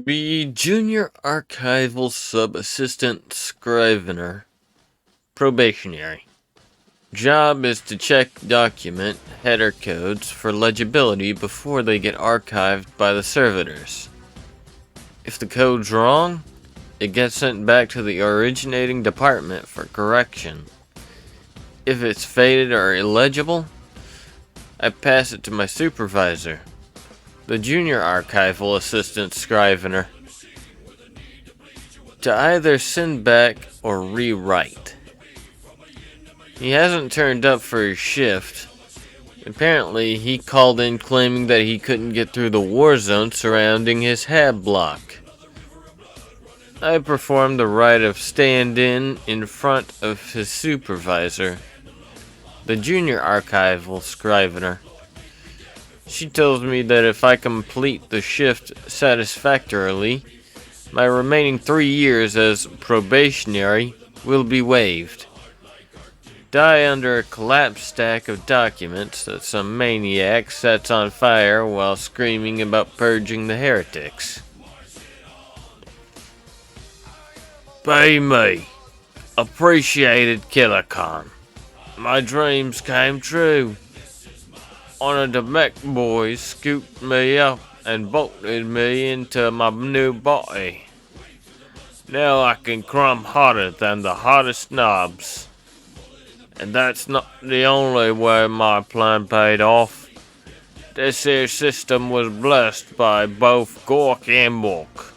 Be Junior Archival Sub-Assistant Scrivener. Probationary. Job is to check document header codes for legibility before they get archived by the servitors. If the code's wrong, it gets sent back to the originating department for correction. If it's faded or illegible, I pass it to my supervisor, the Junior Archival Assistant Scrivener, to either send back or rewrite. He hasn't turned up for his shift. Apparently, he called in claiming that he couldn't get through the war zone surrounding his hab block. I performed the rite of stand-in in front of his supervisor, the Junior Archival Scrivener. She tells me that if I complete the shift satisfactorily, my remaining 3 years as probationary will be waived. Die under a collapsed stack of documents that some maniac sets on fire while screaming about purging the heretics. Pay me. Appreciated Killicon. My dreams came true. One of the mech boys scooped me up and bolted me into my new body. Now I can crumb hotter than the hottest knobs. And that's not the only way my plan paid off. This here system was blessed by both Gork and Mork.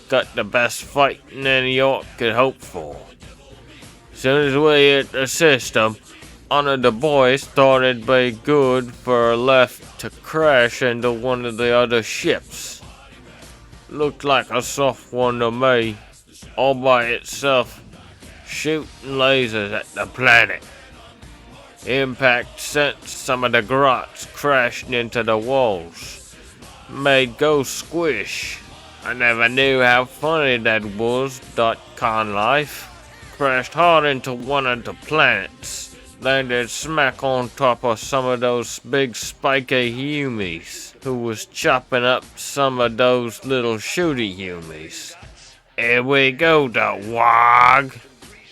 Got the best fighting any orc could hope for. Soon as we hit the system, one of the boys thought it'd be good for a left to crash into one of the other ships. Looked like a soft one to me, all by itself, shooting lasers at the planet. Impact sent some of the grots crashing into the walls. Made ghosts squish. I never knew how funny that was, .con life. Crashed hard into one of the planets. Landed smack on top of some of those big spiky humies, who was chopping up some of those little shooty humies. Here we go, the wog.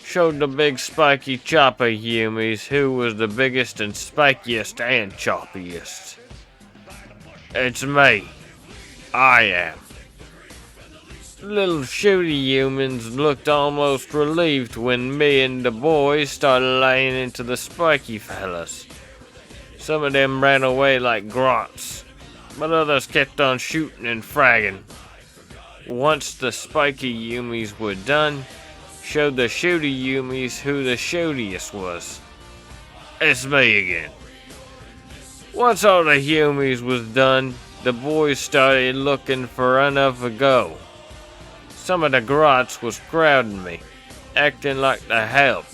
Showed the big spiky chopper humies who was the biggest and spikiest and choppiest. It's me. I am. Little shooty humans looked almost relieved when me and the boys started laying into the spiky fellas. Some of them ran away like grots, but others kept on shooting and fragging. Once the spiky yumis were done, showed the shooty yumis who the shootiest was. It's me again. Once all the yumis was done, the boys started looking for another go. Some of the grots was crowding me, acting like the help.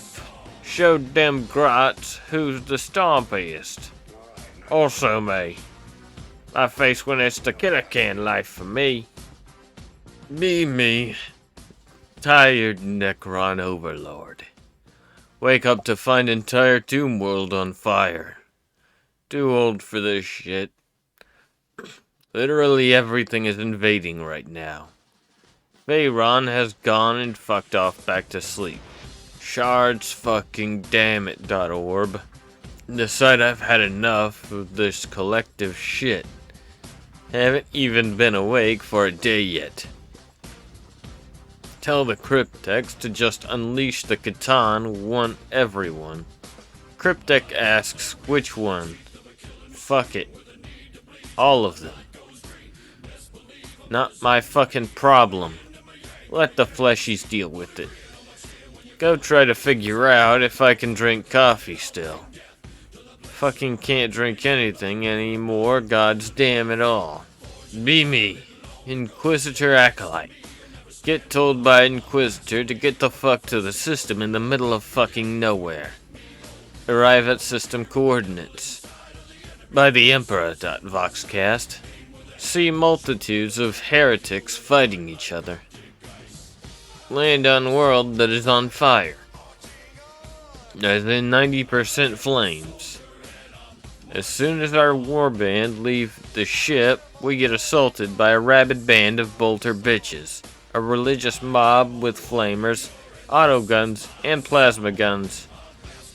Showed them grots who's the stompiest. Also me. My face when it's the killer can life for me. Be me. Tired Necron Overlord. Wake up to find entire Tomb World on fire. Too old for this shit. Literally everything is invading right now. Veyron has gone and fucked off back to sleep. Shards fucking damn it, .orb. Decide I've had enough of this collective shit. Haven't even been awake for a day yet. Tell the Cryptex to just unleash the Catan one everyone. Cryptek asks which one. Fuck it. All of them. Not my fucking problem. Let the fleshies deal with it. Go try to figure out if I can drink coffee still. Fucking can't drink anything anymore, gods damn it all. Be me, Inquisitor Acolyte. Get told by Inquisitor to get the fuck to the system in the middle of fucking nowhere. Arrive at system coordinates. By the Emperor. Voxcast. See multitudes of heretics fighting each other. Land on world that is on fire. As in 90% flames. As soon as our warband leave the ship, we get assaulted by a rabid band of bolter bitches, a religious mob with flamers, autoguns, and plasma guns,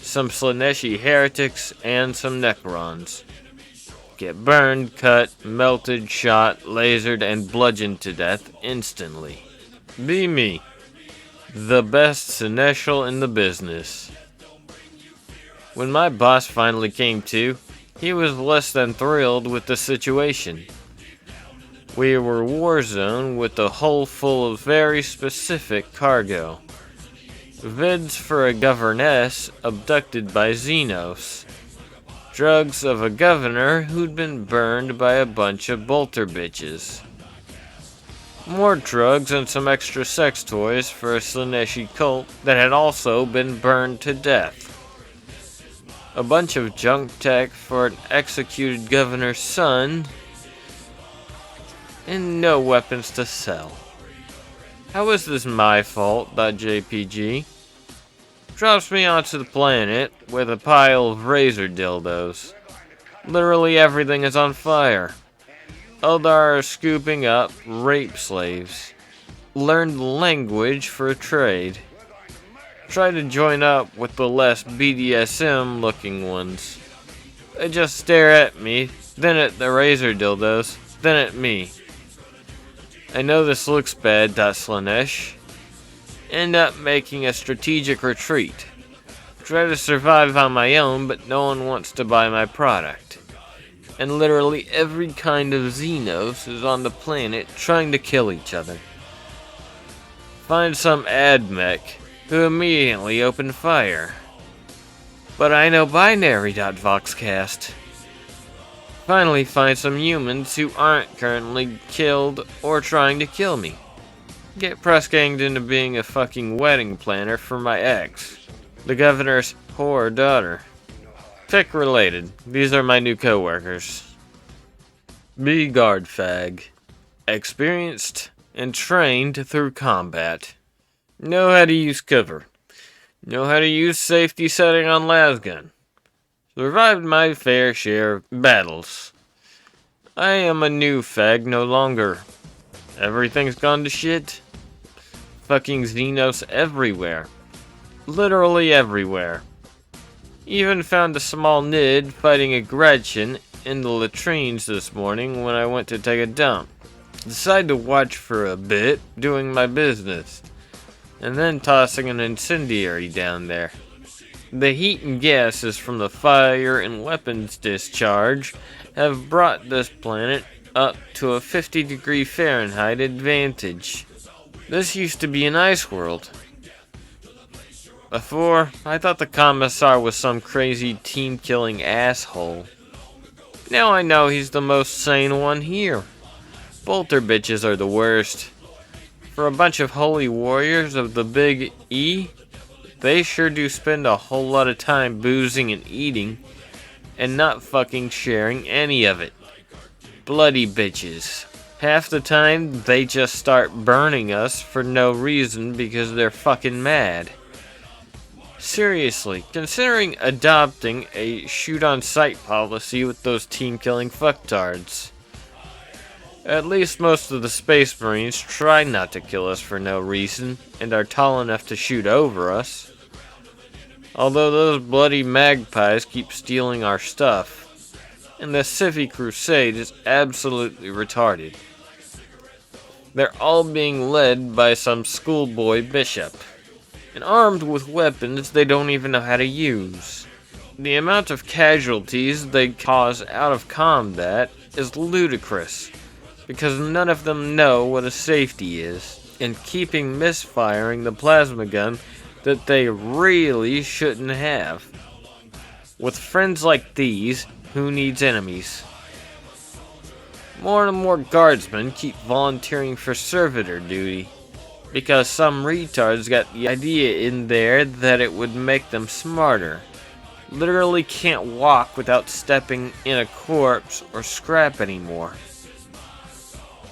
some Slaaneshi heretics, and some Necrons. Get burned, cut, melted, shot, lasered, and bludgeoned to death instantly. Be me, the best seneschal in the business. When my boss finally came to, he was less than thrilled with the situation. We were war zone with a hull full of very specific cargo. Vids for a governess abducted by Xenos. Drugs of a governor who'd been burned by a bunch of bolter bitches. More drugs and some extra sex toys for a Slaaneshi cult that had also been burned to death. A bunch of junk tech for an executed governor's son, and no weapons to sell. How is this my fault? .jpg drops me onto the planet with a pile of razor dildos. Literally everything is on fire. Eldar are scooping up rape slaves. Learned language for a trade. Try to join up with the less BDSM looking ones. They just stare at me, then at the razor dildos, then at me. I know this looks bad, Slaanesh. End up making a strategic retreat. Try to survive on my own, but no one wants to buy my product. And literally every kind of Xenos is on the planet trying to kill each other. Find some AdMech who immediately opened fire. But I know binary.voxcast. Finally find some humans who aren't currently killed or trying to kill me. Get press ganged into being a fucking wedding planner for my ex, the governor's whore daughter. Tech related, these are my new coworkers. Be guard fag. Experienced and trained through combat. Know how to use cover. Know how to use safety setting on lasgun. Survived my fair share of battles. I am a new fag no longer. Everything's gone to shit. Fucking Xenos everywhere. Literally everywhere. Even found a small Nid fighting a Gretchen in the latrines this morning when I went to take a dump. Decided to watch for a bit, doing my business, and then tossing an incendiary down there. The heat and gases from the fire and weapons discharge have brought this planet up to a 50-degree Fahrenheit advantage. This used to be an ice world. Before, I thought the Commissar was some crazy team-killing asshole. Now I know he's the most sane one here. Bolter bitches are the worst. For a bunch of holy warriors of the Big E, they sure do spend a whole lot of time boozing and eating, and not fucking sharing any of it. Bloody bitches. Half the time, they just start burning us for no reason because they're fucking mad. Seriously, considering adopting a shoot-on-sight policy with those team-killing fucktards. At least most of the Space Marines try not to kill us for no reason, and are tall enough to shoot over us. Although those bloody magpies keep stealing our stuff, and the Civi Crusade is absolutely retarded. They're all being led by some schoolboy bishop, and armed with weapons they don't even know how to use. The amount of casualties they cause out of combat is ludicrous, because none of them know what a safety is, and keeping misfiring the plasma gun that they really shouldn't have. With friends like these, who needs enemies? More and more guardsmen keep volunteering for servitor duty, because some retards got the idea in there that it would make them smarter. Literally can't walk without stepping in a corpse or scrap anymore.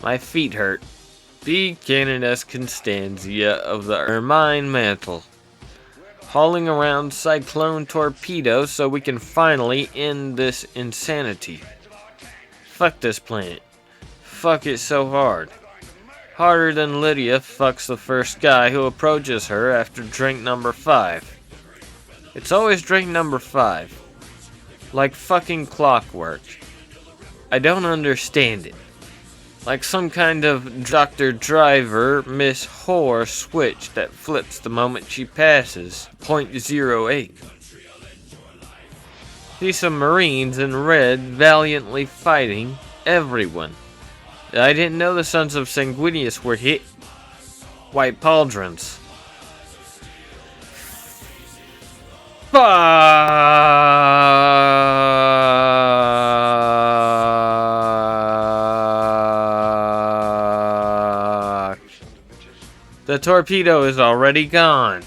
My feet hurt. Be Canonesque Constantia of the Ermine Mantle. hauling around Cyclone Torpedo so we can finally end this insanity. Fuck this planet. Fuck it so hard. Harder than Lydia fucks the first guy who approaches her after drink number 5. It's always drink number 5. Like fucking clockwork. I don't understand it. Like some kind of Dr. Driver Miss Whore switch that flips the moment she passes .08. See some Marines in red valiantly fighting everyone. I didn't know the Sons of Sanguinius were hit. White Pauldrons. Fuck. The torpedo is already gone.